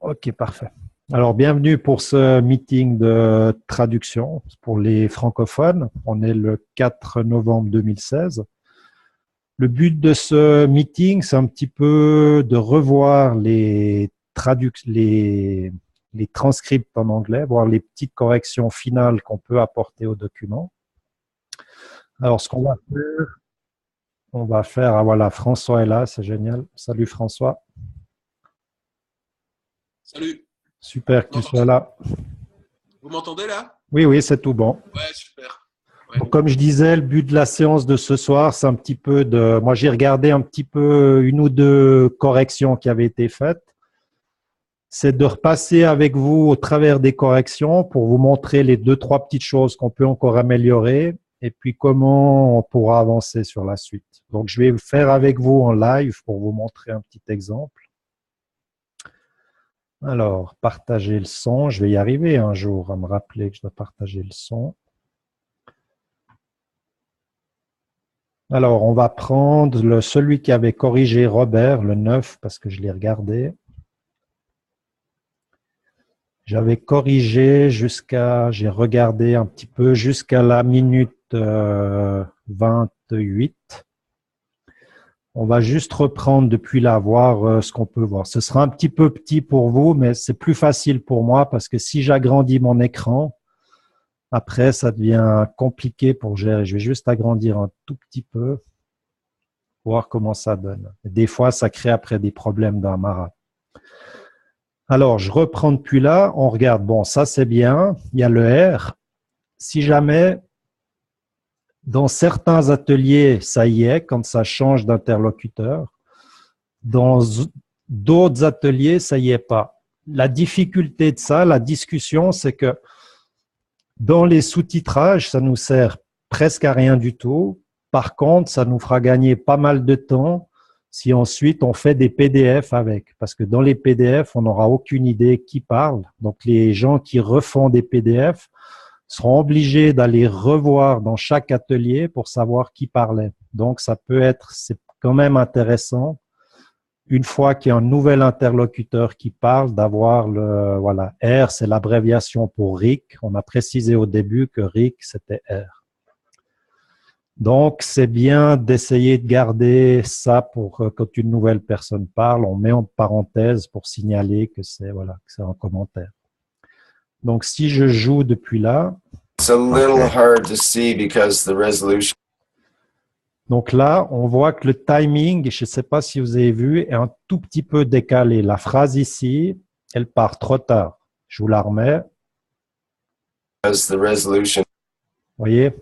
Ok, parfait. Alors, bienvenue pour ce meeting de traduction pour les francophones. On est le 4 novembre 2016. Le but de ce meeting, c'est un petit peu de revoir les transcripts en anglais, voir les petites corrections finales qu'on peut apporter au document. Alors, ce qu'on va faire, ah voilà, François est là, c'est génial. Salut François. Salut. Super que tu sois là. Vous m'entendez là? Oui, oui, c'est tout bon. Ouais, super. Ouais. Donc, comme je disais, le but de la séance de ce soir, c'est un petit peu de… Moi, j'ai regardé un petit peu une ou deux corrections qui avaient été faites. C'est de repasser avec vous au travers des corrections pour vous montrer les deux, trois petites choses qu'on peut encore améliorer et puis comment on pourra avancer sur la suite. Donc, je vais faire avec vous en live pour vous montrer un petit exemple. Alors, partager le son. Je vais y arriver un jour à me rappeler que je dois partager le son. Alors, on va prendre celui qui avait corrigé Robert, le 9, parce que je l'ai regardé. J'avais corrigé j'ai regardé un petit peu jusqu'à la minute 28. On va juste reprendre depuis là, voir ce qu'on peut voir. Ce sera un petit peu petit pour vous, mais c'est plus facile pour moi parce que si j'agrandis mon écran, après, ça devient compliqué pour gérer. Je vais juste agrandir un tout petit peu, voir comment ça donne. Des fois, ça crée après des problèmes dans Amara. Alors, je reprends depuis là. On regarde. Bon, ça, c'est bien. Il y a le R. Si jamais, dans certains ateliers, ça y est, quand ça change d'interlocuteur. Dans d'autres ateliers, ça y est pas. La difficulté de ça, la discussion, c'est que dans les sous-titrages, ça nous sert presque à rien du tout. Par contre, ça nous fera gagner pas mal de temps si ensuite on fait des PDF avec. Parce que dans les PDF, on n'aura aucune idée qui parle. Donc, les gens qui refont des PDF seront obligés d'aller revoir dans chaque atelier pour savoir qui parlait. Donc, c'est quand même intéressant, une fois qu'il y a un nouvel interlocuteur qui parle, d'avoir voilà, R, c'est l'abréviation pour Rick. On a précisé au début que Rick, c'était R. Donc, c'est bien d'essayer de garder ça pour quand une nouvelle personne parle, on met en parenthèse pour signaler que c'est voilà, que c'est un commentaire. Donc, si je joue depuis là… It's a little hard to see because the resolution. Donc là, on voit que le timing, je ne sais pas si vous avez vu, est un tout petit peu décalé. La phrase ici, elle part trop tard. Je vous la remets. Vous voyez?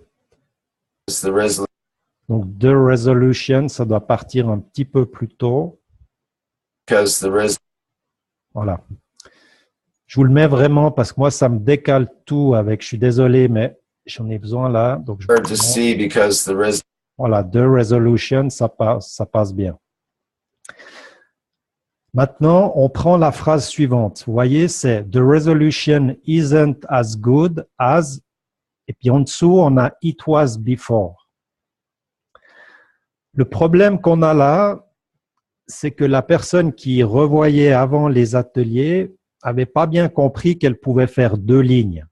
Donc, the resolution, ça doit partir un petit peu plus tôt. Voilà. Je vous le mets vraiment parce que moi, ça me décale tout avec. Je suis désolé, mais j'en ai besoin là. Donc, voilà, the resolution, ça passe bien. Maintenant, on prend la phrase suivante. Vous voyez, c'est the resolution isn't as good as, et puis en dessous, on a it was before. Le problème qu'on a là, c'est que la personne qui revoyait avant les ateliers avait pas bien compris qu'elle pouvait faire deux lignes.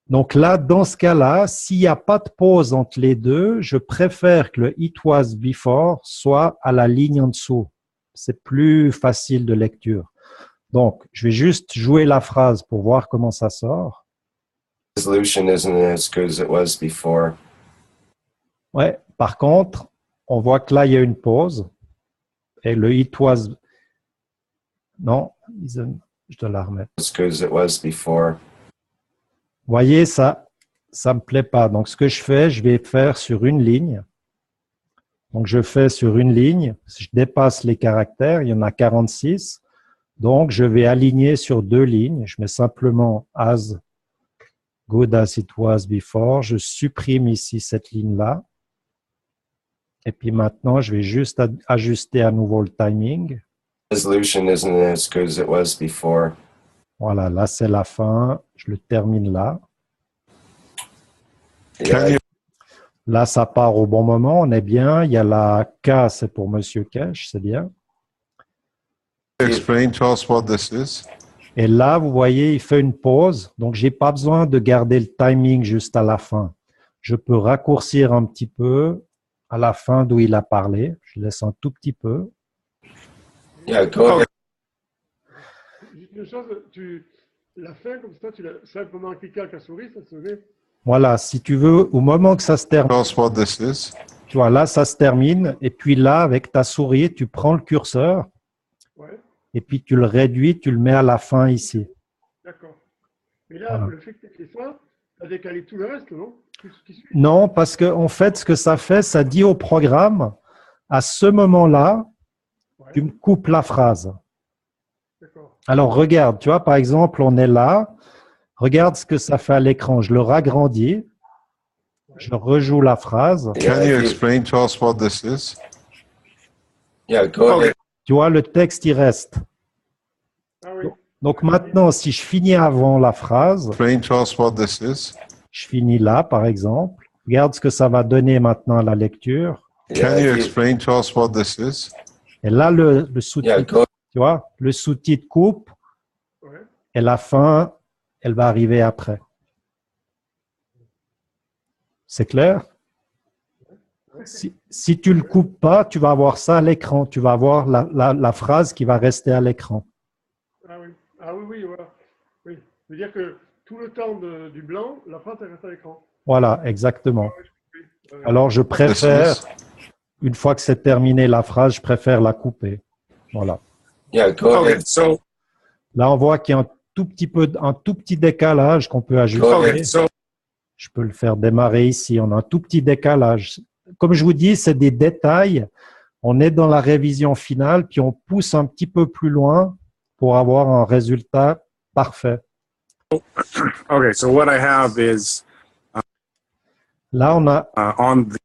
Donc là, dans ce cas-là, s'il n'y a pas de pause entre les deux, je préfère que le it was before soit à la ligne en dessous. C'est plus facile de lecture. Donc, je vais juste jouer la phrase pour voir comment ça sort. Ouais, par contre, on voit que là, il y a une pause. Et le it was… Non, je dois la remettre. Vous voyez, ça me plaît pas. Donc, ce que je fais, je vais faire sur une ligne. Donc, je fais sur une ligne. Si je dépasse les caractères, il y en a 46. Donc, je vais aligner sur deux lignes. Je mets simplement as good as it was before. Je supprime ici cette ligne-là. Et puis maintenant, je vais juste ajuster à nouveau le timing. Voilà, là, c'est la fin. Je le termine là. Là, ça part au bon moment. On est bien. Il y a la K, c'est pour Monsieur Cash, c'est bien. Explain to us what this is. Et là, vous voyez, il fait une pause. Donc, j'ai pas besoin de garder le timing juste à la fin. Je peux raccourcir un petit peu à la fin d'où il a parlé. Je laisse un tout petit peu. Yeah, go ahead. Juste une chose, la fin, comme ça, tu l'as simplement cliqué avec la souris, ça se met. Voilà, si tu veux, au moment que ça se termine, Tell us what this is. tu vois, là, ça se termine. Et puis là, avec ta souris, tu prends le curseur Ouais, et puis tu le réduis, tu le mets à la fin ici. d'accord. Mais là, Voilà. le fait que tu aies fait ça, tu as décalé tout le reste, non? Tout ce qui suit. Non, parce que en fait, ce que ça fait, ça dit au programme, à ce moment-là, Ouais, tu me coupes la phrase. d'accord. Alors, regarde, tu vois, par exemple, on est là. Regarde ce que ça fait à l'écran. Je le ragrandis. Je rejoue la phrase. Yeah, Can you if you- explain to us what this is? yeah, go ahead. Tu vois, le texte, il reste. Ah oui, Donc maintenant, si je finis avant la phrase, Explain to us what this is. je finis là, par exemple. Regarde ce que ça va donner maintenant à la lecture. Yeah, Can you if you- explain to us what this is? Et là, le yeah, sous-titre, go tu vois, le sous-titre coupe ouais. et la fin, elle va arriver après. C'est clair? Si tu le coupes pas, tu vas avoir ça à l'écran. Tu vas avoir la phrase qui va rester à l'écran. Ah oui, oui, voilà. Oui. C'est-à-dire que tout le temps du blanc, la phrase, elle reste à l'écran. Voilà, exactement. Oui. Alors, je This préfère, is. une fois que c'est terminé la phrase, je préfère la couper. Voilà. yeah, go ahead. Là, on voit qu'il y a un tout petit décalage qu'on peut Go ajuster. ahead. Je peux le faire démarrer ici. On a un tout petit décalage. Comme je vous dis, c'est des détails. On est dans la révision finale, puis on pousse un petit peu plus loin pour avoir un résultat parfait. Okay, so what I have is Là, on a, on the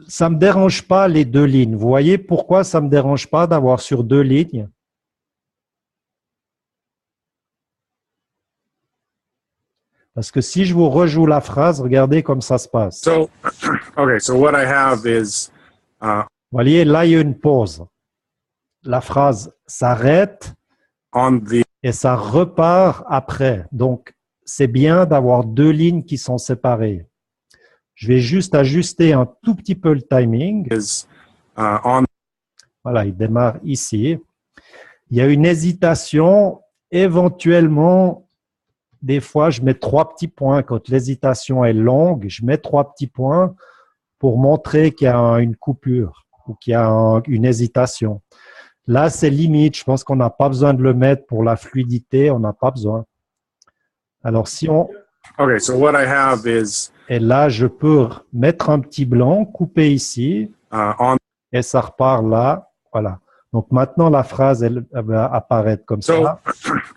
ça me dérange pas les deux lignes. Vous voyez pourquoi ça me dérange pas d'avoir sur deux lignes? Parce que si je vous rejoue la phrase, regardez comme ça se passe. so okay, so what I have is Vous voyez, là, il y a une pause. La phrase s'arrête on the et ça repart après. Donc, c'est bien d'avoir deux lignes qui sont séparées. Je vais juste ajuster un tout petit peu le timing. is on Voilà, il démarre ici. Il y a une hésitation. Éventuellement, des fois, je mets 3 petits points. Quand l'hésitation est longue, je mets 3 petits points pour montrer qu'il y a une coupure ou qu'il y a une hésitation. Là, c'est limite. Je pense qu'on n'a pas besoin de le mettre pour la fluidité. On n'a pas besoin. Alors, si on... okay, so what I have is Et là, je peux mettre un petit blanc, couper ici, on et ça repart là. Voilà. Donc maintenant, la phrase, elle va apparaître comme so ça.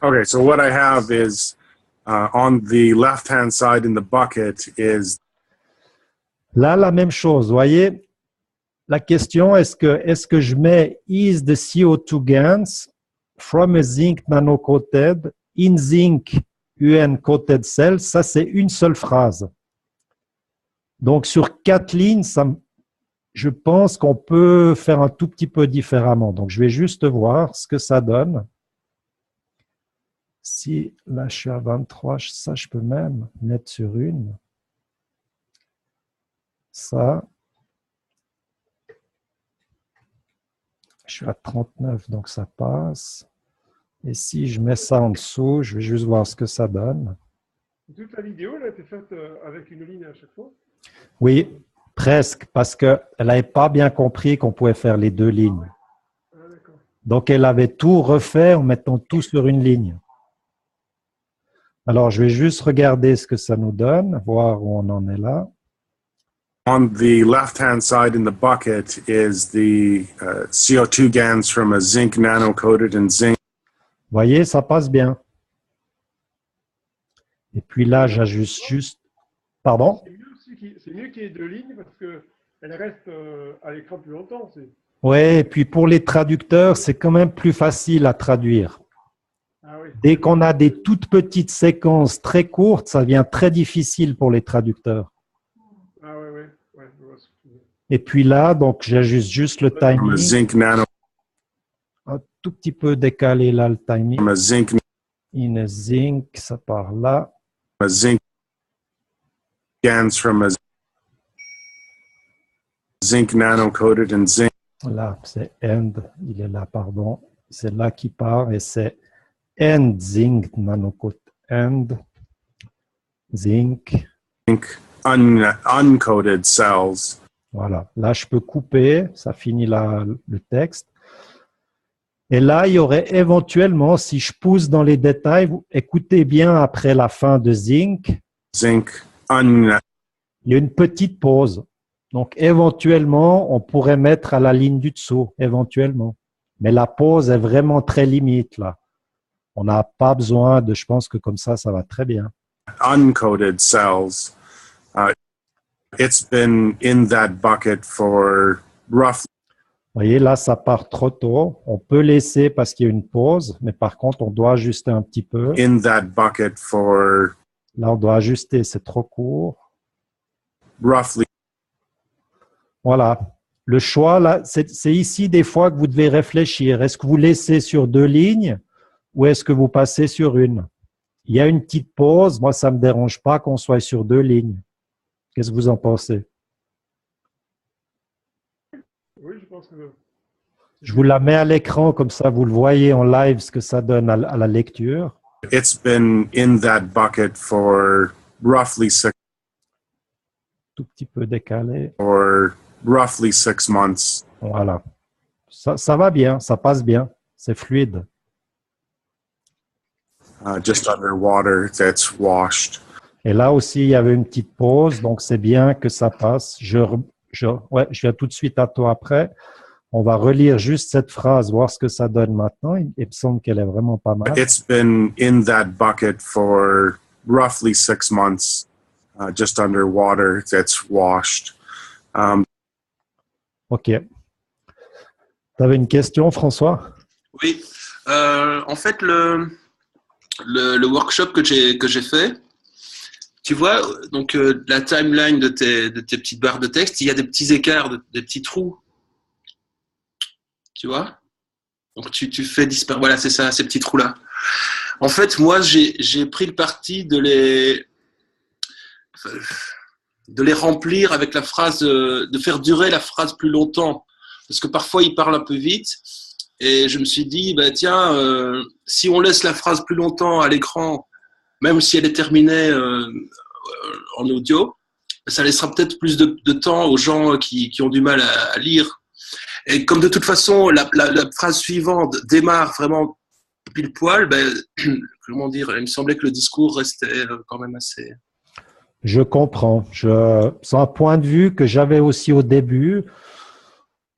okay, so what I have is on the left hand side in the bucket is Là, la même chose. Vous voyez, la question, est-ce que je mets is the CO2 gas from a zinc nano-coated in zinc UN-coated cell? Ça, c'est une seule phrase. Donc, sur 4 lignes, je pense qu'on peut faire un tout petit peu différemment. Donc, je vais juste voir ce que ça donne. Si là, je suis à 23, ça, je peux même mettre sur une. Ça. Je suis à 39, donc ça passe. Et si je mets ça en dessous, je vais juste voir ce que ça donne. Toute la vidéo, elle a été faite avec une ligne à chaque fois. Oui, presque, parce qu'elle n'avait pas bien compris qu'on pouvait faire les deux lignes. Ah, d'accord. Donc, elle avait tout refait en mettant tout sur une ligne. Alors, je vais juste regarder ce que ça nous donne, voir où on en est là. on the left hand side in the bucket is the CO2 GANs from a zinc nano coated in zinc. Vous voyez, ça passe bien. Et puis là, j'ajuste juste... Pardon? C'est mieux qu'il y ait deux lignes parce qu'elle reste à l'écran plus longtemps. Oui, et puis pour les traducteurs, c'est quand même plus facile à traduire. Ah oui. Dès qu'on a des toutes petites séquences très courtes, ça devient très difficile pour les traducteurs. Ah oui, oui. Ouais, je vois ce que tu veux. Et puis là, donc j'ajuste juste le From a timing. zinc nano. Un tout petit peu décalé là le timing. from a zinc In zinc, ça part là. GANs from a zinc nano-coated in zinc Là, c'est end, il est là, pardon. C'est là qui part et c'est end zinc nanocoat end zinc. uncoated cells. Voilà. Là, je peux couper, ça finit là le texte. Et là, il y aurait éventuellement, si je pousse dans les détails, vous écoutez bien après la fin de zinc, Zinc il y a une petite pause. Donc, éventuellement, on pourrait mettre à la ligne du dessous, éventuellement. Mais la pause est vraiment très limite, là. On n'a pas besoin de, je pense que comme ça va très bien. uncoated cells. It's been in that bucket for roughly Vous voyez, là, ça part trop tôt. On peut laisser parce qu'il y a une pause, mais par contre, on doit ajuster un petit peu. in that bucket for Là, on doit ajuster, c'est trop court. roughly Voilà. Le choix, là, c'est ici des fois que vous devez réfléchir. Est-ce que vous laissez sur 2 lignes ou est-ce que vous passez sur une? Il y a une petite pause. Moi, ça ne me dérange pas qu'on soit sur 2 lignes. Qu'est-ce que vous en pensez? Oui, je pense que Je vous la mets à l'écran, comme ça vous le voyez en live ce que ça donne à la lecture. it's been in that bucket for roughly Tout petit peu décalé. six months. Voilà. Ça va bien, ça passe bien. C'est fluide. Just underwater that's washed. Et là aussi, il y avait une petite pause, donc c'est bien que ça passe. Je viens tout de suite à toi après. On va relire juste cette phrase, voir ce que ça donne maintenant. Il me semble qu'elle est vraiment pas mal. It's been in that bucket for roughly 6 months, just underwater that's washed. OK. Tu avais une question, François? Oui. En fait, le workshop que j'ai fait, tu vois, donc la timeline de tes petites barres de texte, il y a des petits écarts, des petits trous. Tu vois? Donc tu fais disparaître. Voilà, c'est ça, ces petits trous-là. En fait, moi, j'ai pris le parti de les remplir avec la phrase, de faire durer la phrase plus longtemps. Parce que parfois, il parle un peu vite. Et je me suis dit, bah, tiens, si on laisse la phrase plus longtemps à l'écran, même si elle est terminée en audio, ça laissera peut-être plus de temps aux gens qui ont du mal à lire. Et comme de toute façon, la phrase suivante démarre vraiment pile poil, ben, comment dire, il me semblait que le discours restait quand même assez... Je comprends. C'est un point de vue que j'avais aussi au début.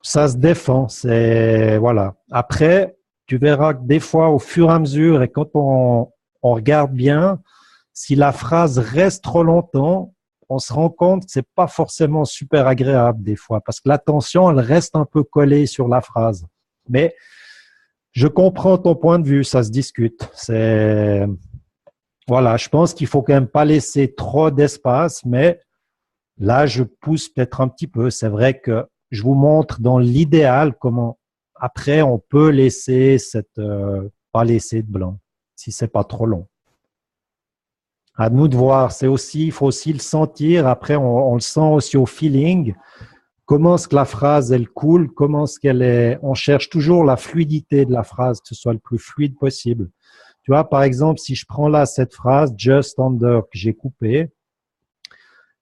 Ça se défend. Voilà. Après, tu verras que des fois, au fur et à mesure, et quand on regarde bien, si la phrase reste trop longtemps, on se rend compte que c'est pas forcément super agréable des fois, parce que l'attention, elle reste un peu collée sur la phrase. Mais je comprends ton point de vue, ça se discute. Voilà, je pense qu'il faut quand même pas laisser trop d'espace, mais là, je pousse peut-être un petit peu. C'est vrai que je vous montre dans l'idéal comment après on peut laisser pas laisser de blanc si c'est pas trop long. À nous de voir. Il faut aussi le sentir. Après, on le sent aussi au feeling. Comment est-ce que la phrase, elle coule? Comment est-ce qu'elle est? On cherche toujours la fluidité de la phrase, que ce soit le plus fluide possible. Tu vois, par exemple, si je prends là cette phrase, just under, que j'ai coupée,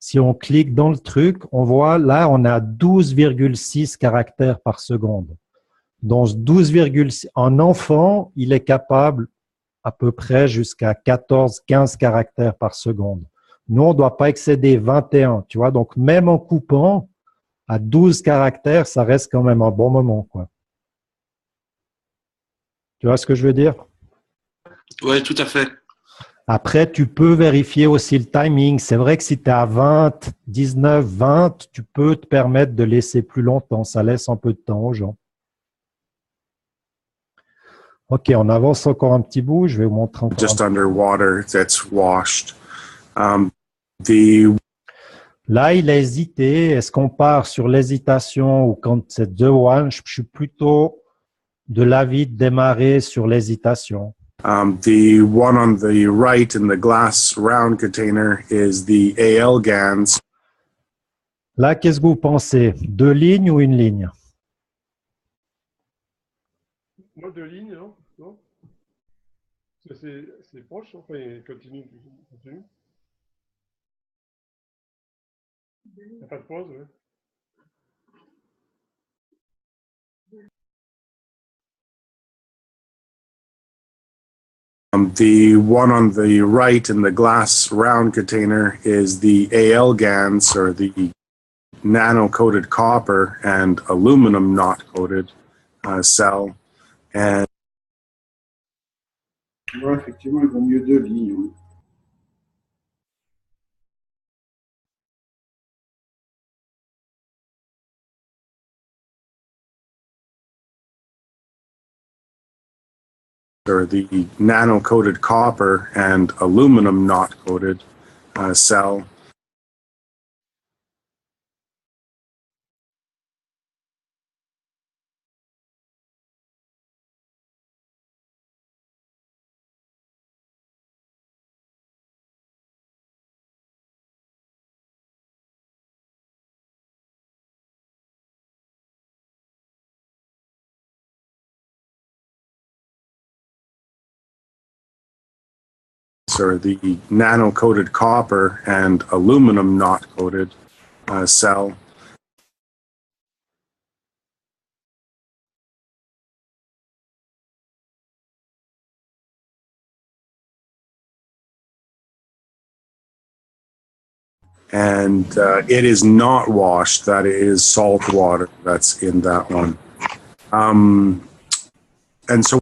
si on clique dans le truc, on voit là, on a 12,6 caractères par seconde. Dans ce 12,6, un enfant, il est capable à peu près jusqu'à 14, 15 caractères par seconde. Nous, on ne doit pas excéder 21, tu vois. Donc, même en coupant à 12 caractères, ça reste quand même un bon moment, quoi. Tu vois ce que je veux dire? Oui, tout à fait. Après, tu peux vérifier aussi le timing. C'est vrai que si tu es à 20, 19, 20, tu peux te permettre de laisser plus longtemps. Ça laisse un peu de temps aux gens. OK, on avance encore un petit bout. Je vais vous montrer encore. Just underwater that's washed. Là, il a hésité. Est-ce qu'on part sur l'hésitation ou quand c'est the one? Je suis plutôt de l'avis de démarrer sur l'hésitation. The one on the right in the glass round container is the AL GANs. Là, qu'est-ce que vous pensez? 2 lignes ou une ligne? Moi, 2 lignes, non? Non? C'est proche, enfin, il continue. Il n'y a pas de pause, ouais. The one on the right in the glass round container is the AL GANs, or the nano-coated copper and aluminum not-coated cell. And Ouais, effectivement, il vaut mieux 2 lignes. Oui. or the nano-coated copper and aluminum not-coated cell. Or the nano-coated copper and aluminum not-coated cell. And it is not washed. That is salt water that's in that one. And so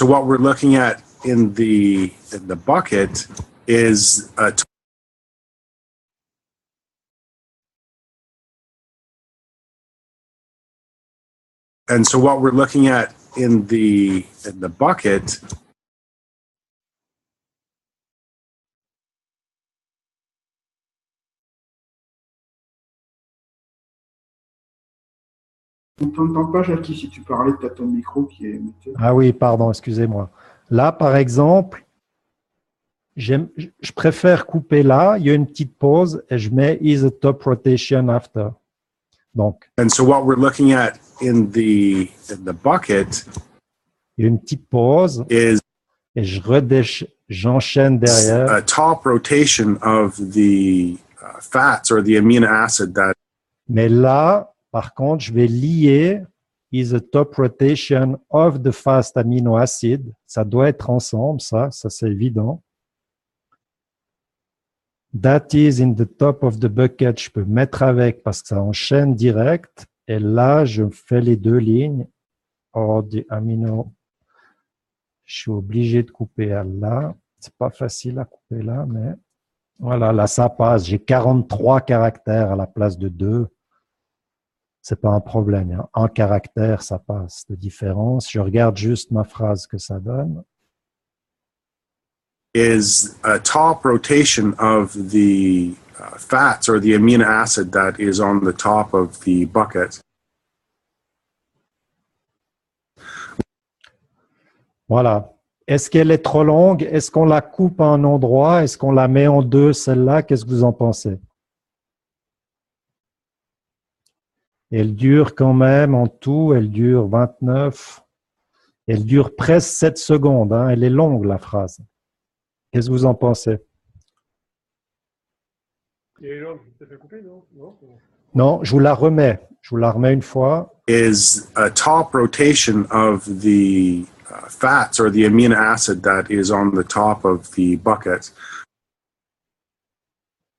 what we're looking at in the bucket is and so what we're looking at in the bucket On ne t'entend pas, Jackie, si tu parlais, tu as ton micro qui est muté. Ah oui, pardon, excusez-moi. Là, par exemple, je préfère couper là, il y a une petite pause et je mets is a top rotation after. Donc, and so what we're looking at in the bucket il y a une petite pause is et j'enchaîne derrière. a top rotation of the fats or the amino acid that. Mais là, par contre, je vais lier is a top rotation of the fast amino acid. Ça doit être ensemble, ça c'est évident. That is in the top of the bucket. Je peux mettre avec parce que ça enchaîne direct. Et là, je fais les 2 lignes. Or the amino. Je suis obligé de couper à là. C'est pas facile à couper là, mais voilà, là ça passe. J'ai 43 caractères à la place de 2. C'est pas un problème. Hein. Un caractère, ça passe de différence. Je regarde juste ma phrase que ça donne. Is a top rotation of the fats or the amino acid that is on the top of the bucket. Voilà. Est-ce qu'elle est trop longue? Est-ce qu'on la coupe à un endroit? Est-ce qu'on la met en 2, celle-là? Qu'est-ce que vous en pensez? Elle dure quand même en tout, elle dure 29. Elle dure presque 7 secondes. Hein. Elle est longue, la phrase. Qu'est-ce que vous en pensez? Et là, tu fait couper, non? Non, je vous la remets. Je vous la remets une fois. Is a top rotation of the fats or the amino acid that is on the top of the bucket.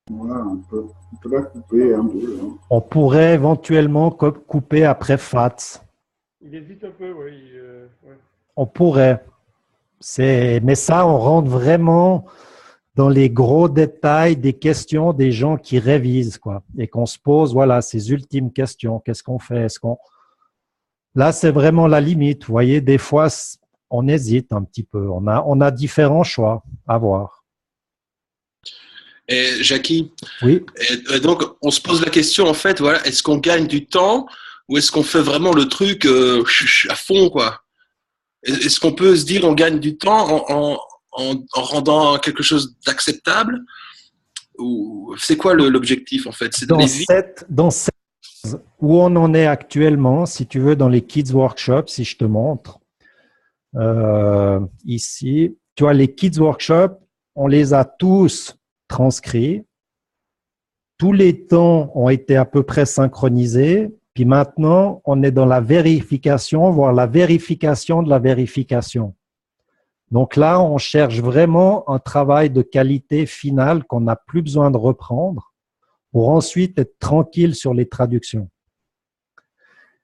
Voilà, on peut la couper en 2. Hein. On pourrait éventuellement couper après fats. Il hésite un peu, oui. Ouais. On pourrait. Mais ça, on rentre vraiment dans les gros détails des questions des gens qui révisent, quoi, et qu'on se pose, voilà, ces ultimes questions. Qu'est-ce qu'on fait? Là, c'est vraiment la limite. Vous voyez, des fois, on hésite un petit peu. On a différents choix à voir. Et Jackie, Oui. et donc on se pose la question en fait, voilà, est-ce qu'on gagne du temps ou est-ce qu'on fait vraiment le truc à fond quoi? Est-ce qu'on peut se dire on gagne du temps en rendant quelque chose d'acceptable ou c'est quoi l'objectif en fait? C'est d'aller vite. Dans cette où on en est actuellement, si tu veux, dans les Kids Workshop, si je te montre, ici, tu vois, les Kids Workshop, on les a tous transcrits. Tous les temps ont été à peu près synchronisés. Puis maintenant, on est dans la vérification, voire la vérification de la vérification. Donc là, on cherche vraiment un travail de qualité finale qu'on n'a plus besoin de reprendre pour ensuite être tranquille sur les traductions.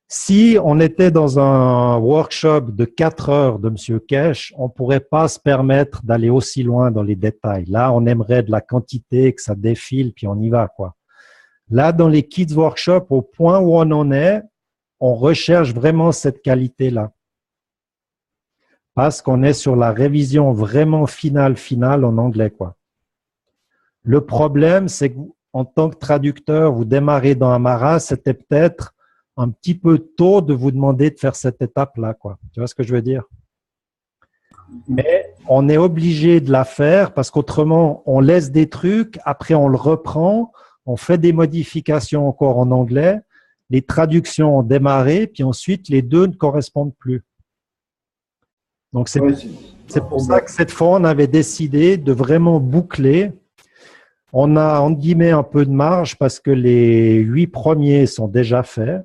Si on était dans un workshop de 4 heures de M. Kesh, on ne pourrait pas se permettre d'aller aussi loin dans les détails. Là, on aimerait de la quantité, que ça défile, puis on y va, quoi. Là, dans les Kids Workshop, au point où on en est, on recherche vraiment cette qualité-là. Parce qu'on est sur la révision vraiment finale en anglais, quoi. Le problème, c'est qu'en tant que traducteur, vous démarrez dans Amara, c'était peut-être un petit peu tôt de vous demander de faire cette étape-là, quoi. Tu vois ce que je veux dire? Mais on est obligé de la faire parce qu'autrement, on laisse des trucs, après on le reprend, on fait des modifications encore en anglais, les traductions ont démarré, puis ensuite les deux ne correspondent plus. Donc c'est pour ça que cette fois, on avait décidé de vraiment boucler. On a, entre guillemets, un peu de marge parce que les 8 premiers sont déjà faits.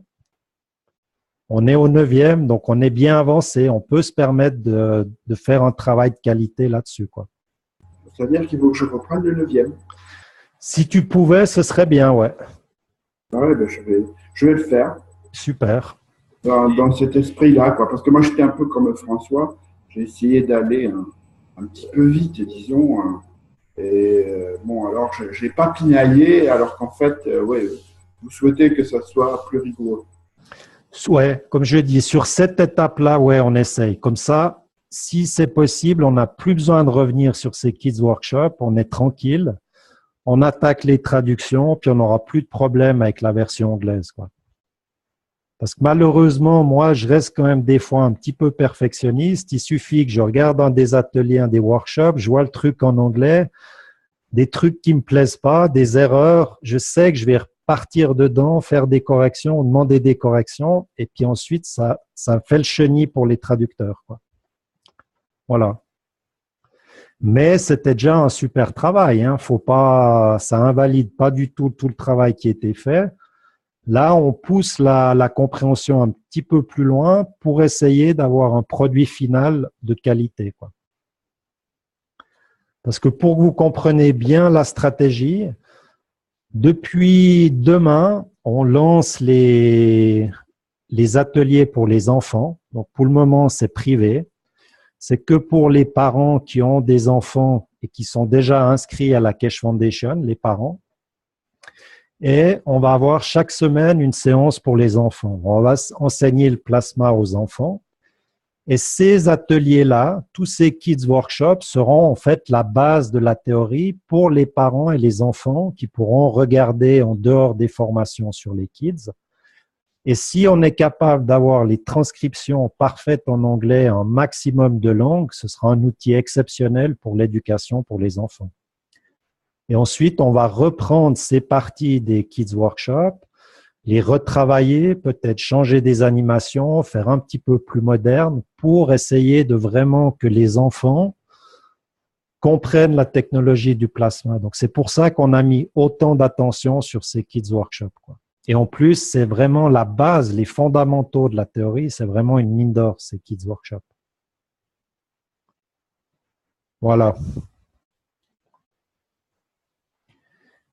On est au 9e, donc on est bien avancé. On peut se permettre de faire un travail de qualité là-dessus, quoi. Ça veut dire qu'il faut que je reprenne le 9e. Si tu pouvais, ce serait bien, ouais. Ouais, ben je vais le faire. Super. Dans cet esprit-là, quoi. Parce que moi, j'étais un peu comme François. J'ai essayé d'aller un petit peu vite, disons. Bon, alors, je n'ai pas pinaillé, alors qu'en fait, ouais, vous souhaitez que ça soit plus rigoureux. Ouais, comme je dis, sur cette étape-là, ouais, on essaye. Comme ça, si c'est possible, on n'a plus besoin de revenir sur ces Kids Workshop, on est tranquille, on attaque les traductions, puis on n'aura plus de problème avec la version anglaise, quoi. Parce que malheureusement, moi, je reste quand même des fois un petit peu perfectionniste. Il suffit que je regarde dans des ateliers, des workshops, je vois le truc en anglais, des trucs qui me plaisent pas, des erreurs, je sais que je vais partir dedans, faire des corrections, demander des corrections, et puis ensuite, ça fait le chenil pour les traducteurs, quoi. Voilà. Mais c'était déjà un super travail, hein. Faut pas, ça invalide pas du tout le travail qui a été fait. Là, on pousse la compréhension un petit peu plus loin pour essayer d'avoir un produit final de qualité, quoi. Parce que pour que vous compreniez bien la stratégie, depuis demain, on lance les ateliers pour les enfants. Donc, pour le moment, c'est privé. C'est que pour les parents qui ont des enfants et qui sont déjà inscrits à la Kesh Foundation, les parents. Et on va avoir chaque semaine une séance pour les enfants. On va enseigner le plasma aux enfants. Et ces ateliers-là, tous ces Kids Workshops seront en fait la base de la théorie pour les parents et les enfants qui pourront regarder en dehors des formations sur les kids. Et si on est capable d'avoir les transcriptions parfaites en anglais, un maximum de langues, ce sera un outil exceptionnel pour l'éducation pour les enfants. Et ensuite, on va reprendre ces parties des Kids Workshops, les retravailler, peut-être changer des animations, faire un petit peu plus moderne pour essayer de vraiment que les enfants comprennent la technologie du plasma. Donc, c'est pour ça qu'on a mis autant d'attention sur ces Kids Workshops, quoi. Et en plus, c'est vraiment la base, les fondamentaux de la théorie, c'est vraiment une mine d'or, ces Kids Workshops. Voilà.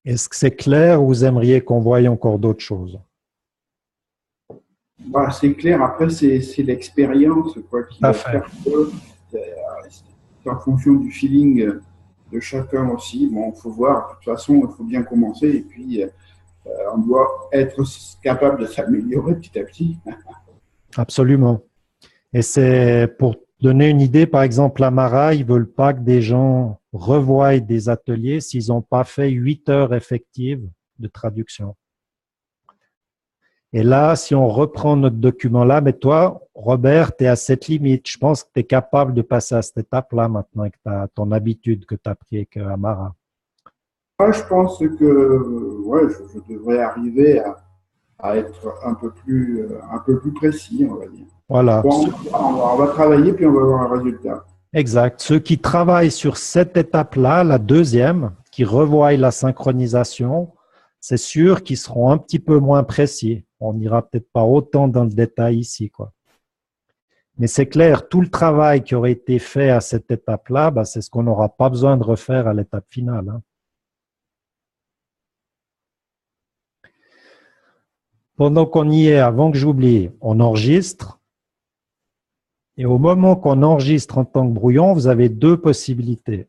Est-ce que c'est clair ou vous aimeriez qu'on voie encore d'autres choses? Bah, c'est clair. Après, c'est l'expérience, quoi, qui va faire que c'est en fonction du feeling de chacun aussi. Bon, il faut voir. De toute façon, il faut bien commencer. Et puis, on doit être capable de s'améliorer petit à petit. Absolument. Et c'est pour donner une idée, par exemple, à Mara, ils ne veulent pas que des gens revoient des ateliers s'ils n'ont pas fait 8 heures effectives de traduction. Et là, si on reprend notre document-là, mais toi, Robert, tu es à cette limite. Je pense que tu es capable de passer à cette étape-là maintenant avec ton habitude que tu as pris avec Amara. Moi, je pense que ouais, je devrais arriver à être un peu plus précis, on va dire. Voilà. Bon, on va travailler, puis on va avoir un résultat. Exact. Ceux qui travaillent sur cette étape-là, la deuxième, qui revoient la synchronisation, c'est sûr qu'ils seront un petit peu moins précis. On n'ira peut-être pas autant dans le détail ici, quoi. Mais c'est clair, tout le travail qui aurait été fait à cette étape-là, bah, c'est ce qu'on n'aura pas besoin de refaire à l'étape finale, hein. Pendant qu'on y est, avant que j'oublie, on enregistre. Et au moment qu'on enregistre en tant que brouillon, vous avez deux possibilités.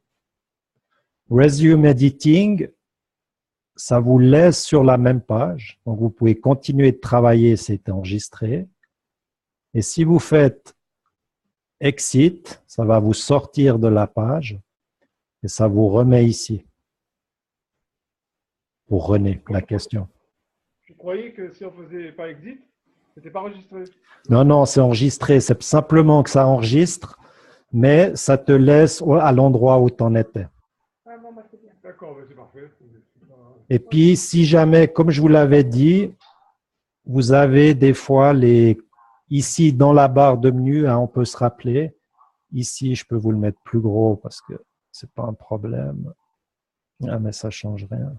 Resume Editing, ça vous laisse sur la même page. Donc, vous pouvez continuer de travailler, c'est enregistré. Et si vous faites Exit, ça va vous sortir de la page et ça vous remet ici. Pour René, la question. Je croyais que si on faisait pas exit, c'était pas enregistré. Non, non, c'est enregistré. C'est simplement que ça enregistre, mais ça te laisse à l'endroit où tu en étais. Ah bon, bah, c'est bien. D'accord, bah, c'est parfait. Et puis, si jamais, comme je vous l'avais dit, vous avez des fois ici dans la barre de menu, hein, on peut se rappeler. Ici, je peux vous le mettre plus gros parce que c'est pas un problème. Ah, mais ça change rien.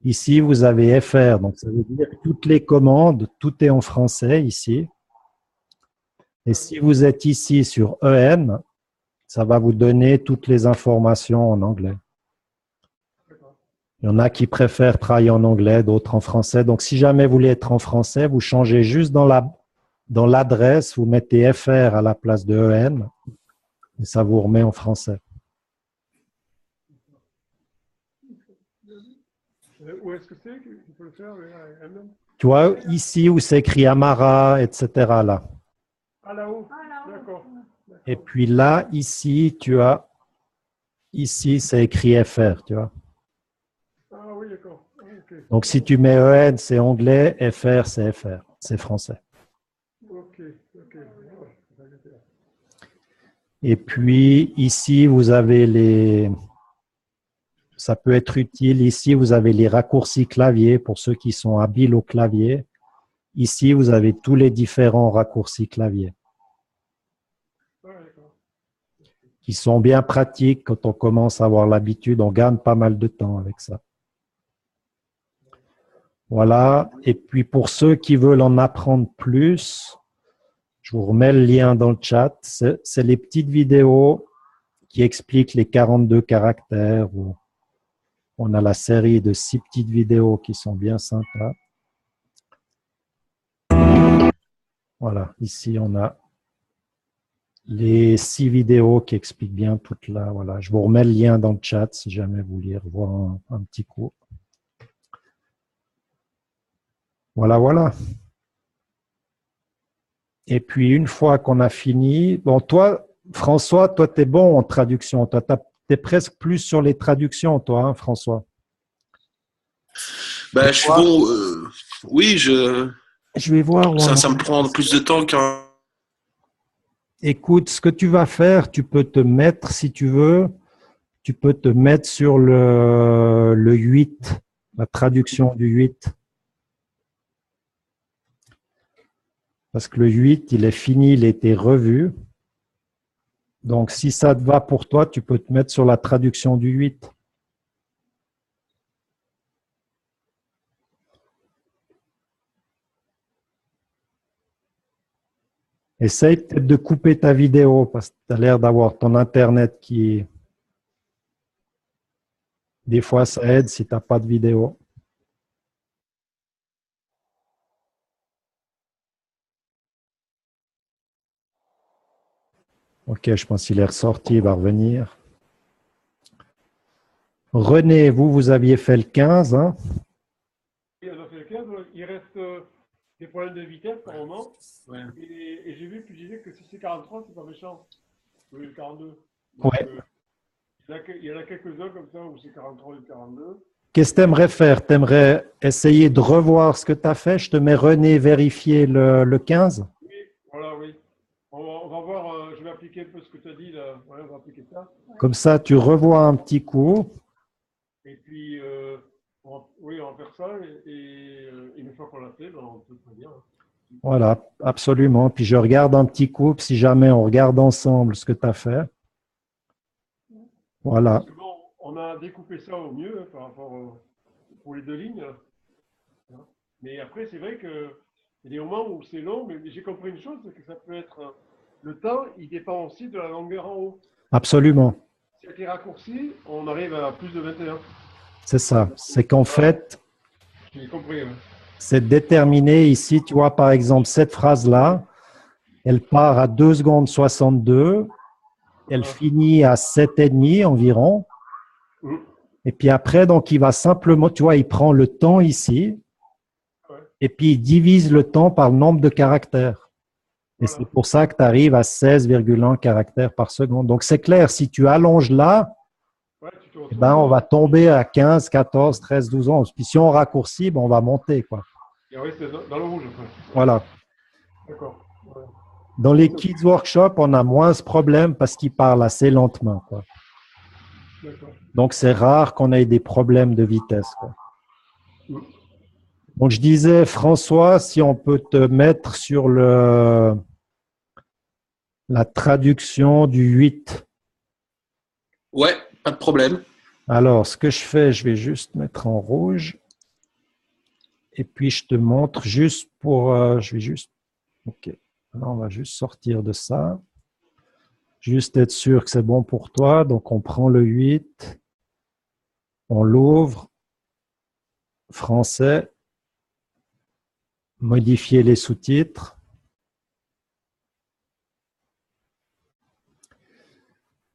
Ici, vous avez FR, donc ça veut dire que toutes les commandes, tout est en français ici. Et si vous êtes ici sur EN, ça va vous donner toutes les informations en anglais. Il y en a qui préfèrent travailler en anglais, d'autres en français. Donc, si jamais vous voulez être en français, vous changez juste dans l'adresse, vous mettez FR à la place de EN et ça vous remet en français. Où est-ce que c'est qu'il faut le faire? Tu vois, ici où c'est écrit Amara, etc. là. Ah, là-haut. D'accord. Et puis là, ici, ici, c'est écrit FR, tu vois. Ah oui, d'accord. Okay. Donc, si tu mets EN, c'est anglais, FR, c'est français. Ok, ok. Et puis, ici, vous avez ça peut être utile. Ici, vous avez les raccourcis clavier pour ceux qui sont habiles au clavier. Ici, vous avez tous les différents raccourcis clavier qui sont bien pratiques quand on commence à avoir l'habitude. On gagne pas mal de temps avec ça. Voilà. Et puis, pour ceux qui veulent en apprendre plus, je vous remets le lien dans le chat. C'est les petites vidéos qui expliquent les 42 caractères. On a la série de 6 petites vidéos qui sont bien sympas. Voilà, ici on a les 6 vidéos qui expliquent bien toutes là. Voilà, je vous remets le lien dans le chat si jamais vous voulez revoir un petit cours. Voilà, voilà. Et puis une fois qu'on a fini, bon toi, François, toi tu es bon en traduction. Toi, tu es presque plus sur les traductions, toi, hein, François. Ben, je suis bon. Oui, je vais voir. Ça me prend plus de temps qu'un. Écoute, ce que tu vas faire, tu peux te mettre, si tu veux, tu peux te mettre sur le 8, la traduction du 8. Parce que le 8, il est fini, il a été revu. Donc, si ça te va pour toi, tu peux te mettre sur la traduction du 8. Essaye peut-être de couper ta vidéo parce que tu as l'air d'avoir ton Internet qui… Des fois, ça aide si tu n'as pas de vidéo. Ok, je pense qu'il est ressorti, il va revenir. René, vous aviez fait le 15, hein? Oui, on a fait le 15, il reste des problèmes de vitesse par moment. Ouais. Et j'ai vu que tu disais que si c'est 43, c'est pas méchant. Oui, le 42. Donc, ouais. Il y en a quelques-uns comme ça où c'est 43 et 42. Qu'est-ce que tu aimerais faire? Tu aimerais essayer de revoir ce que tu as fait? Je te mets René vérifier le 15. Oui, voilà, oui. On va voir, je vais appliquer un peu ce que tu as dit là. Ouais, on va appliquer ça. Comme ça, tu revois un petit coup. Et puis, oui, on va faire ça. Et une fois qu'on l'a fait, ben, on peut très bien. Voilà, absolument. Puis je regarde un petit coup, si jamais on regarde ensemble ce que tu as fait. Voilà. Bon, on a découpé ça au mieux par rapport pour les deux lignes. Mais après, c'est vrai qu'il y a des moments où c'est long, mais j'ai compris une chose, c'est que ça peut être le temps, il dépend aussi de la longueur en haut. Absolument. Si elle est raccourcie, on arrive à plus de 21. C'est ça. C'est qu'en fait, j'ai compris. Ouais. c'est déterminé ici. Tu vois, par exemple, cette phrase-là, elle part à 2 secondes 62. Elle finit à 7,5 environ. Et puis après, donc, il va simplement, tu vois, il prend le temps ici. Et puis, il divise le temps par le nombre de caractères. Et c'est pour ça que tu arrives à 16,1 caractères par seconde. Donc, c'est clair, si tu allonges là, eh ben, on va tomber à 15, 14, 13, 12, 11. Puis si on raccourcit, ben, on va monter, quoi. Et oui, c'est dans le rouge. Après. Voilà. D'accord. Ouais. Dans les Kids Workshop, on a moins ce problème parce qu'ils parlent assez lentement, quoi. Donc, c'est rare qu'on ait des problèmes de vitesse, quoi. Donc, je disais, François, si on peut te mettre sur la traduction du 8. Ouais, pas de problème. Alors, ce que je fais, je vais juste mettre en rouge. Et puis, je te montre juste pour… je vais juste… OK. Alors, on va juste sortir de ça. Juste être sûr que c'est bon pour toi. Donc, on prend le 8. On l'ouvre. Français. Modifier les sous-titres.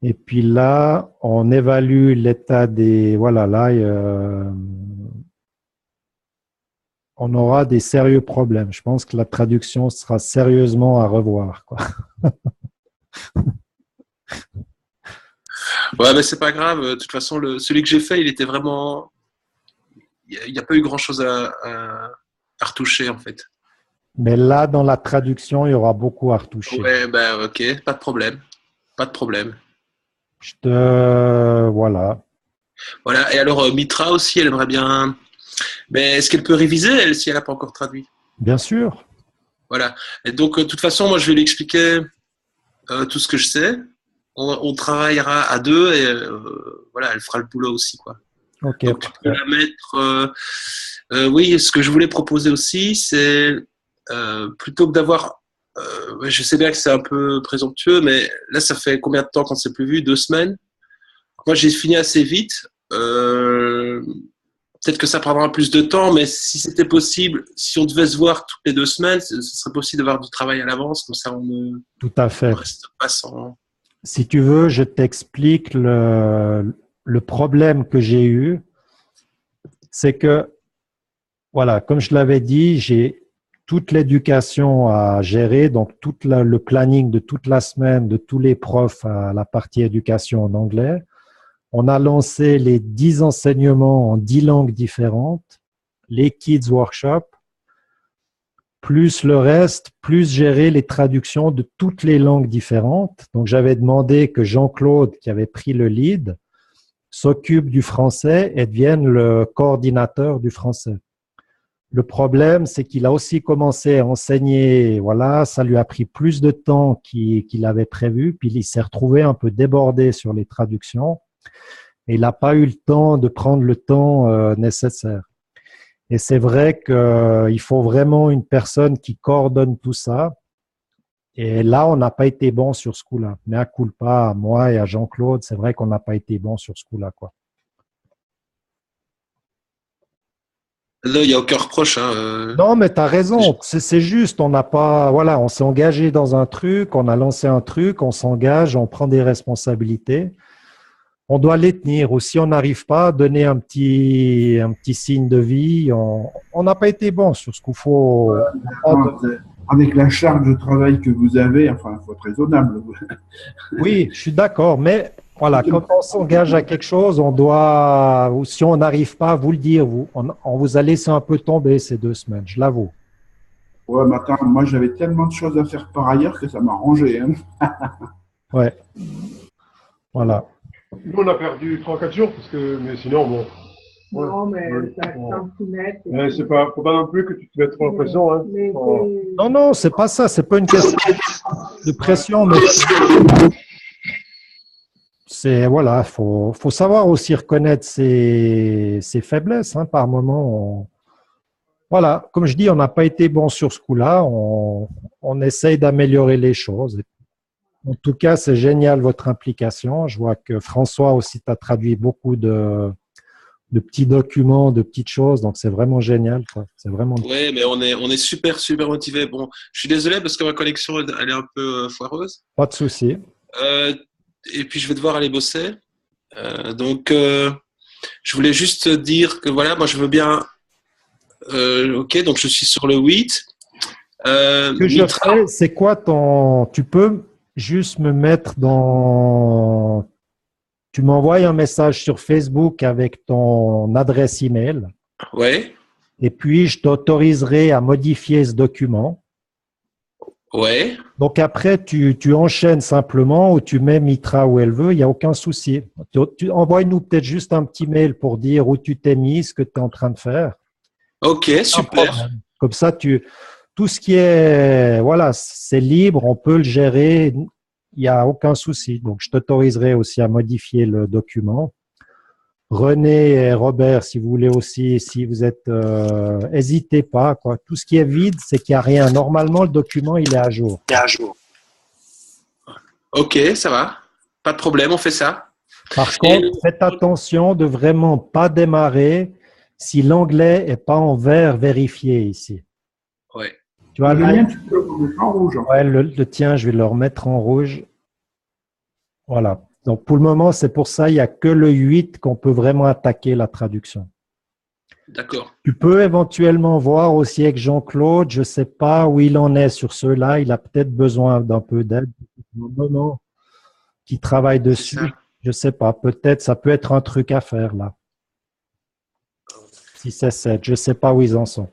Et puis là, on évalue l'état des… Voilà, là, on aura des sérieux problèmes. Je pense que la traduction sera sérieusement à revoir, quoi. Ouais, mais c'est pas grave. De toute façon, celui que j'ai fait, il était vraiment… Il n'y a pas eu grand-chose à retoucher, en fait. Mais là, dans la traduction, il y aura beaucoup à retoucher. Ouais, ben ok, pas de problème. Pas de problème. Voilà. Voilà, et alors Mitra aussi, elle aimerait bien… Mais est-ce qu'elle peut réviser, elle, si elle n'a pas encore traduit? Bien sûr. Voilà. Et donc, de toute façon, moi, je vais lui expliquer tout ce que je sais. On travaillera à deux et voilà, elle fera le boulot aussi, quoi. Ok. Donc, tu peux la mettre… oui, ce que je voulais proposer aussi, c'est plutôt que d'avoir… je sais bien que c'est un peu présomptueux, mais là, ça fait combien de temps qu'on ne s'est plus vu? 2 semaines. Moi, j'ai fini assez vite. Peut-être que ça prendra plus de temps, mais si c'était possible, si on devait se voir toutes les 2 semaines, ce serait possible d'avoir du travail à l'avance, comme ça on ne Tout à fait. reste pas sans… Si tu veux, je t'explique le problème que j'ai eu. C'est que, voilà, comme je l'avais dit, j'ai toute l'éducation à gérer, donc tout le planning de toute la semaine de tous les profs à la partie éducation en anglais. On a lancé les 10 enseignements en 10 langues différentes, les Kids Workshop, plus le reste, plus gérer les traductions de toutes les langues différentes. Donc, j'avais demandé que Jean-Claude, qui avait pris le lead, s'occupe du français et devienne le coordinateur du français. Le problème, c'est qu'il a aussi commencé à enseigner, voilà, ça lui a pris plus de temps qu'il avait prévu, puis il s'est retrouvé un peu débordé sur les traductions. Et il n'a pas eu le temps de prendre le temps nécessaire. Et c'est vrai qu'il faut vraiment une personne qui coordonne tout ça. Et là, on n'a pas été bon sur ce coup-là. Mais à culpa, à moi et à Jean-Claude, c'est vrai qu'on n'a pas été bon sur ce coup-là, quoi. Là, il n'y a aucun reproche. Hein, Non, mais tu as raison. C'est juste, on n'a pas… Voilà, on s'est engagé dans un truc, on a lancé un truc, on s'engage, on prend des responsabilités. On doit les tenir. Ou si on n'arrive pas à donner un petit signe de vie, on n'a pas été bon sur ce qu'il faut. Avec la charge de travail que vous avez, enfin, il faut être raisonnable. Oui, je suis d'accord, mais Voilà, quand on s'engage à quelque chose, on doit, ou si on n'arrive pas à vous le dire, on vous a laissé un peu tomber ces 2 semaines, je l'avoue. Ouais, mais attends, moi j'avais tellement de choses à faire par ailleurs que ça m'a rangé. Hein. Ouais, voilà. Nous, on a perdu 3-4 jours, parce que, mais sinon, bon. Non, mais ça bon. t'en soumettre. Mais c'est pas, faut pas non plus que tu te mettes trop en pression. Hein. Non, non, c'est pas ça, c'est pas une question de pression, mais c'est, voilà, faut savoir aussi reconnaître ses faiblesses, hein, par moment. Voilà, comme je dis, on n'a pas été bon sur ce coup-là, on essaye d'améliorer les choses. En tout cas, c'est génial votre implication. Je vois que François aussi t'a traduit beaucoup de petits documents, de petites choses, donc c'est vraiment génial, quoi. C'est vraiment. Ouais, mais on est super, super motivés. Bon, je suis désolé parce que ma connexion, elle est un peu foireuse. Pas de souci. Et puis, je vais devoir aller bosser. Je voulais juste dire que voilà, moi, je veux bien. Ok, donc je suis sur le 8. Ce que je fais, c'est quoi ton. Tu peux juste me mettre dans. Tu m'envoies un message sur Facebook avec ton adresse email. Ouais. Et puis, je t'autoriserai à modifier ce document. Ouais. Donc après, tu enchaînes simplement ou tu mets Mitra où elle veut, il n'y a aucun souci. Envoie-nous peut-être juste un petit mail pour dire où tu t'es mis, ce que tu es en train de faire. Ok, super. Comme ça, tout ce qui est, voilà, c'est libre, on peut le gérer, il n'y a aucun souci. Donc, je t'autoriserai aussi à modifier le document. René et Robert, si vous voulez aussi, si vous êtes, n'hésitez pas, quoi. Tout ce qui est vide, c'est qu'il n'y a rien. Normalement, le document, il est à jour. Ok, ça va. Pas de problème, on fait ça. Par contre, faites attention de vraiment pas démarrer si l'onglet n'est pas en vert vérifié ici. Ouais. Tu vois, Julien, tu peux le mettre en rouge. Ouais, le tien, je vais le remettre en rouge. Voilà. Donc, pour le moment, c'est pour ça, il n'y a que le 8 qu'on peut vraiment attaquer la traduction. D'accord. Tu peux éventuellement voir aussi avec Jean-Claude, je ne sais pas où il en est sur ceux-là, il a peut-être besoin d'un peu d'aide. Non, qui travaille dessus. Je ne sais pas, peut-être ça peut être un truc à faire là. 6 et 7, je ne sais pas où ils en sont.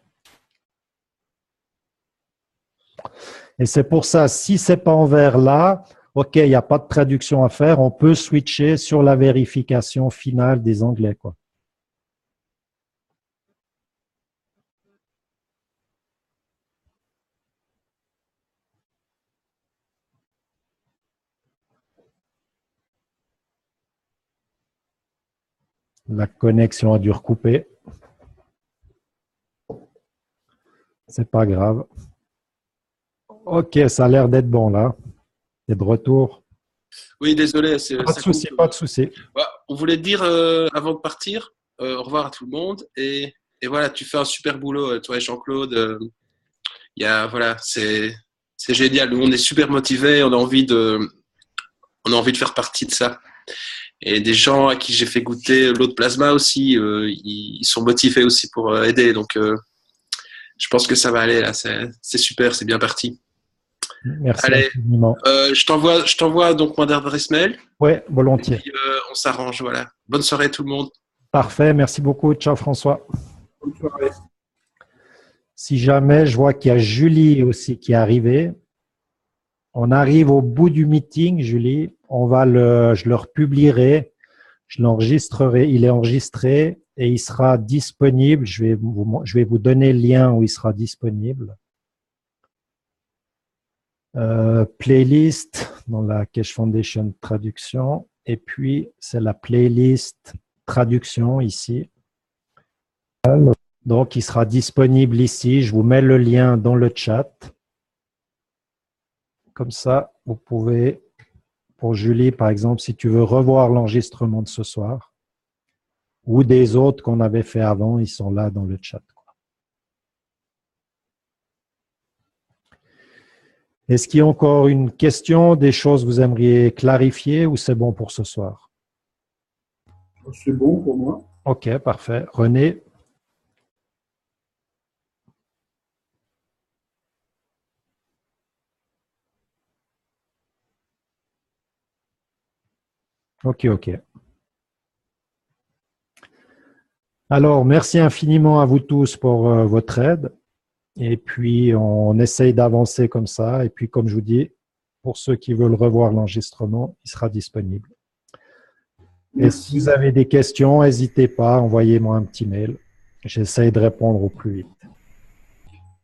Et c'est pour ça, si ce n'est pas en vert là, OK, il n'y a pas de traduction à faire, on peut switcher sur la vérification finale des onglets, quoi. La connexion a dû recouper. C'est pas grave. OK, ça a l'air d'être bon là. C'est de retour. Oui, désolé. Pas de souci, pas de souci. On voulait te dire avant de partir, au revoir à tout le monde. Et voilà, tu fais un super boulot, toi et Jean-Claude. Voilà, c'est génial. Nous, on est super motivés. On a envie de faire partie de ça. Et des gens à qui j'ai fait goûter l'eau de plasma aussi, ils sont motivés aussi pour aider. Donc, je pense que ça va aller là. C'est super, c'est bien parti. Merci Allez, infiniment. je t'envoie donc mon adresse mail. Oui, volontiers. Et puis, on s'arrange, voilà. Bonne soirée tout le monde. Parfait, merci beaucoup. Ciao François. Bonne soirée. Si jamais je vois qu'il y a Julie aussi qui est arrivée, on arrive au bout du meeting, Julie. Je le republierai, je l'enregistrerai. Il est enregistré et il sera disponible. Je vais vous donner le lien où il sera disponible. Playlist dans la Keshe Foundation traduction. Et puis, c'est la playlist traduction ici. Donc, il sera disponible ici. Je vous mets le lien dans le chat. Comme ça, vous pouvez, pour Julie, par exemple, si tu veux revoir l'enregistrement de ce soir ou des autres qu'on avait fait avant, ils sont là dans le chat. Est-ce qu'il y a encore une question, des choses que vous aimeriez clarifier ou c'est bon pour ce soir? C'est bon pour moi. OK, parfait. René? Ok, ok. Alors, merci infiniment à vous tous pour votre aide. Et puis, on essaye d'avancer comme ça. Et puis, comme je vous dis, pour ceux qui veulent revoir l'enregistrement, il sera disponible. Et si vous avez des questions, n'hésitez pas, envoyez-moi un petit mail. J'essaye de répondre au plus vite.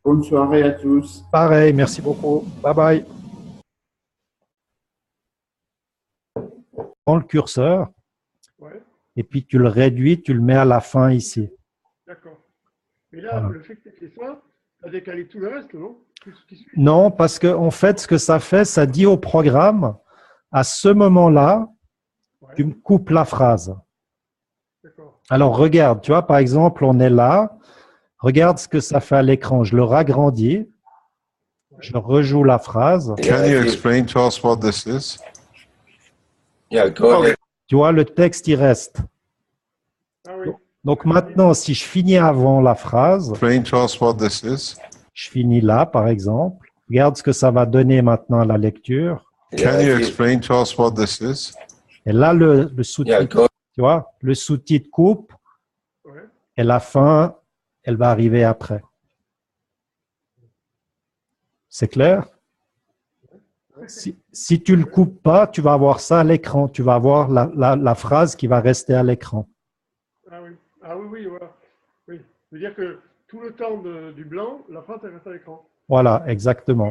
Bonne soirée à tous. Pareil, merci beaucoup. Bye bye. Prends le curseur Ouais, et puis tu le réduis, tu le mets à la fin ici. d'accord. Mais là, Voilà. le fait que tu aies fait ça, tu as décalé tout le reste, non? Tout ce qui suit. Non, parce que en fait, ce que ça fait, ça dit au programme, à ce moment-là, Ouais, tu me coupes la phrase. d'accord. Alors regarde, tu vois, par exemple, on est là. Regarde ce que ça fait à l'écran. Je le ragrandis. Je rejoue la phrase. Yeah, Can you if you- explain to us what this is? yeah, go ahead. Tu vois, le texte, il reste. Ah oui, Donc maintenant, si je finis avant la phrase, Explain to us what this is. je finis là, par exemple. Regarde ce que ça va donner maintenant à la lecture. Yeah, Can you if you- explain to us what this is? Et là, le yeah, sous-titre, go. tu vois, le sous-titre coupe ouais. et la fin, elle va arriver après. C'est clair? Si tu ne le coupes pas, tu vas avoir ça à l'écran. Tu vas avoir la phrase qui va rester à l'écran. Ah oui, ah oui, oui, voilà. Oui, c'est-à-dire que tout le temps du blanc, la phrase elle reste à l'écran. Voilà, exactement.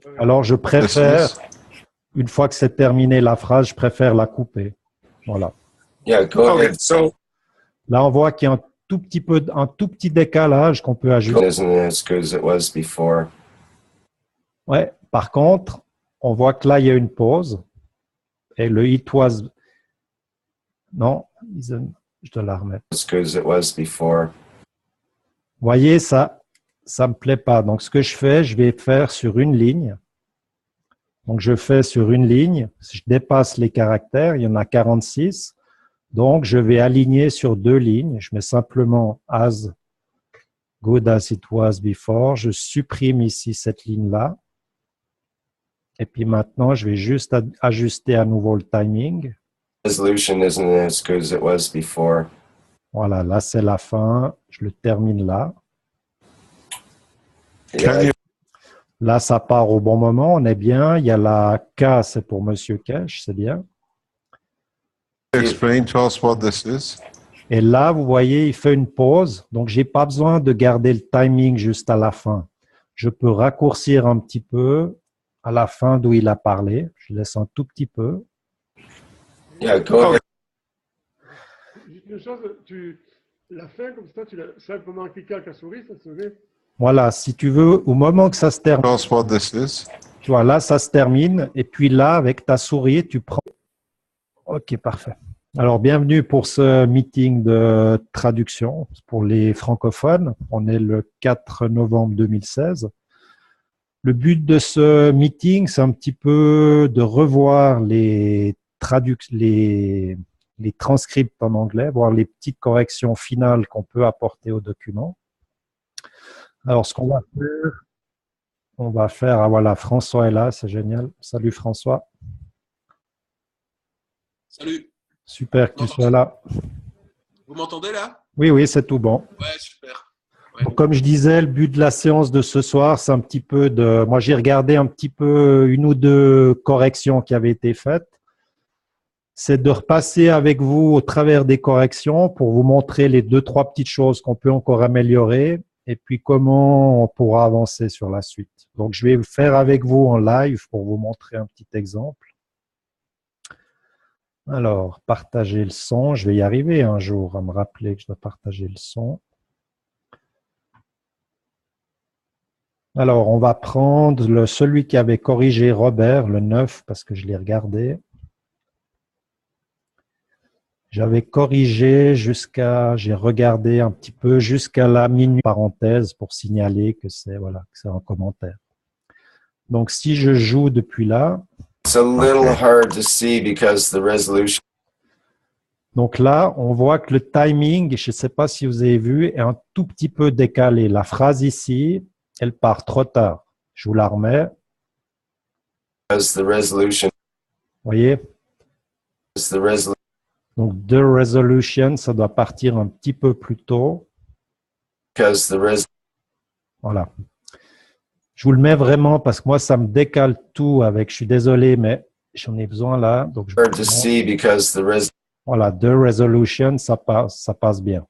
Ouais, Alors, je This préfère, is. une fois que c'est terminé la phrase, je préfère la couper. Voilà. Yeah, go ahead. So Là, on voit qu'il y a un tout petit décalage qu'on peut ajouter. Isn't as good as it was before. Ouais. Par contre, on voit que là, il y a une pause. Et le it was. Non, je dois la remettre. As good as it was before. Vous voyez, ça me plaît pas. Donc, ce que je fais, je vais faire sur une ligne. Donc, je fais sur une ligne. Si je dépasse les caractères, il y en a 46. Donc, je vais aligner sur deux lignes. Je mets simplement as good as it was before. Je supprime ici cette ligne-là. Et puis maintenant, je vais juste ajuster à nouveau le timing. Resolution isn't as good as it was before. Voilà, là, c'est la fin. Je le termine là. Can Yeah, you Là, ça part au bon moment. On est bien. Il y a la K, c'est pour Monsieur Cash, c'est bien. explain to us what this is? Et là, vous voyez, il fait une pause. Donc, j'ai pas besoin de garder le timing juste à la fin. Je peux raccourcir un petit peu à la fin d'où il a parlé. Je laisse un tout petit peu. yeah, go ahead. Juste une chose, la fin comme ça, tu l'as simplement cliqué avec la souris, ça se met. Voilà, si tu veux, au moment que ça se termine, Tell us what this is. tu vois, là, ça se termine. Et puis là, avec ta souris, tu prends. OK, parfait. Alors, bienvenue pour ce meeting de traduction pour les francophones. On est le 4 novembre 2016. Le but de ce meeting, c'est un petit peu de revoir les transcripts en anglais, voir les petites corrections finales qu'on peut apporter au document. Alors, ce qu'on va faire, ah voilà, François est là, c'est génial. Salut François. Salut. Super que tu sois là. Vous m'entendez là? Oui, oui, c'est tout bon. Ouais, super. Ouais. Donc, comme je disais, le but de la séance de ce soir, c'est un petit peu de… Moi, j'ai regardé un petit peu une ou deux corrections qui avaient été faites. C'est de repasser avec vous au travers des corrections pour vous montrer les deux, trois petites choses qu'on peut encore améliorer et puis comment on pourra avancer sur la suite. Donc, je vais faire avec vous en live pour vous montrer un petit exemple. Alors, partager le son. Je vais y arriver un jour à me rappeler que je dois partager le son. Alors, on va prendre celui qui avait corrigé Robert, le 9, parce que je l'ai regardé. J'avais corrigé j'ai regardé un petit peu jusqu'à la minute parenthèse pour signaler que c'est un commentaire. Donc, si je joue depuis là. It's a little hard to see because the resolution. Donc là, on voit que le timing, je ne sais pas si vous avez vu, est un tout petit peu décalé. La phrase ici, elle part trop tard. Je vous la remets. Because the resolution Vous voyez? The resolution. Donc, the resolution, ça doit partir un petit peu plus tôt. Because the Voilà. Je vous le mets vraiment parce que moi, ça me décale tout avec. Je suis désolé, mais j'en ai besoin là. Donc, hard to see because the voilà, the resolution, ça passe bien.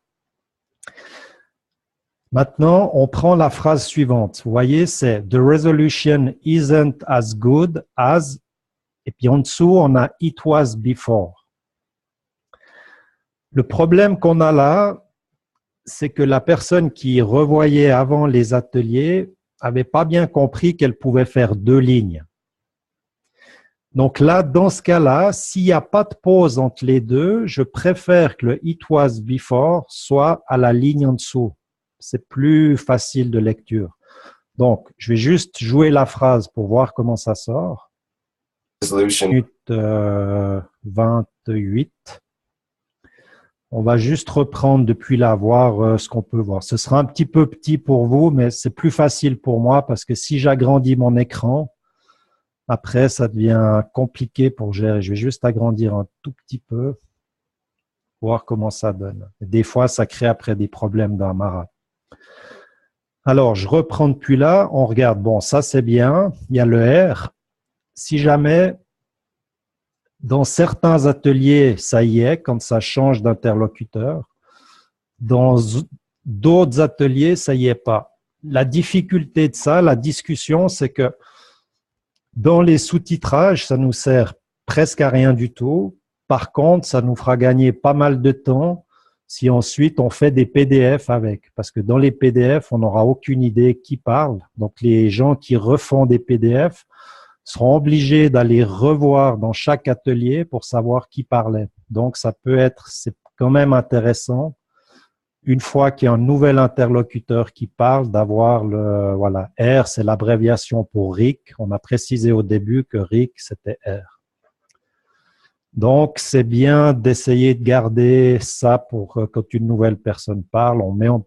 Maintenant, on prend la phrase suivante. Vous voyez, c'est the resolution isn't as good as, et puis en dessous, on a it was before. Le problème qu'on a là, c'est que la personne qui revoyait avant les ateliers avait pas bien compris qu'elle pouvait faire deux lignes. Donc là, dans ce cas-là, s'il n'y a pas de pause entre les deux, je préfère que le it was before soit à la ligne en dessous. C'est plus facile de lecture. Donc, je vais juste jouer la phrase pour voir comment ça sort. resolution. Minute 28. On va juste reprendre depuis là, voir ce qu'on peut voir. Ce sera un petit peu petit pour vous, mais c'est plus facile pour moi parce que si j'agrandis mon écran, après, ça devient compliqué pour gérer. Je vais juste agrandir un tout petit peu, voir comment ça donne. Des fois, ça crée après des problèmes d'Amara. Alors, je reprends depuis là. On regarde. Bon, ça, c'est bien. Il y a le R. Si jamais, dans certains ateliers, ça y est, quand ça change d'interlocuteur. Dans d'autres ateliers, ça y est pas. La difficulté de ça, la discussion, c'est que dans les sous-titrages, ça nous sert presque à rien du tout. Par contre, ça nous fera gagner pas mal de temps si ensuite on fait des PDF avec. Parce que dans les PDF, on n'aura aucune idée qui parle. Donc, les gens qui refont des PDF seront obligés d'aller revoir dans chaque atelier pour savoir qui parlait. Donc, ça peut être, c'est quand même intéressant, une fois qu'il y a un nouvel interlocuteur qui parle, d'avoir le, voilà, R, c'est l'abréviation pour Rick. On a précisé au début que Rick, c'était R. Donc, c'est bien d'essayer de garder ça pour quand une nouvelle personne parle. On met en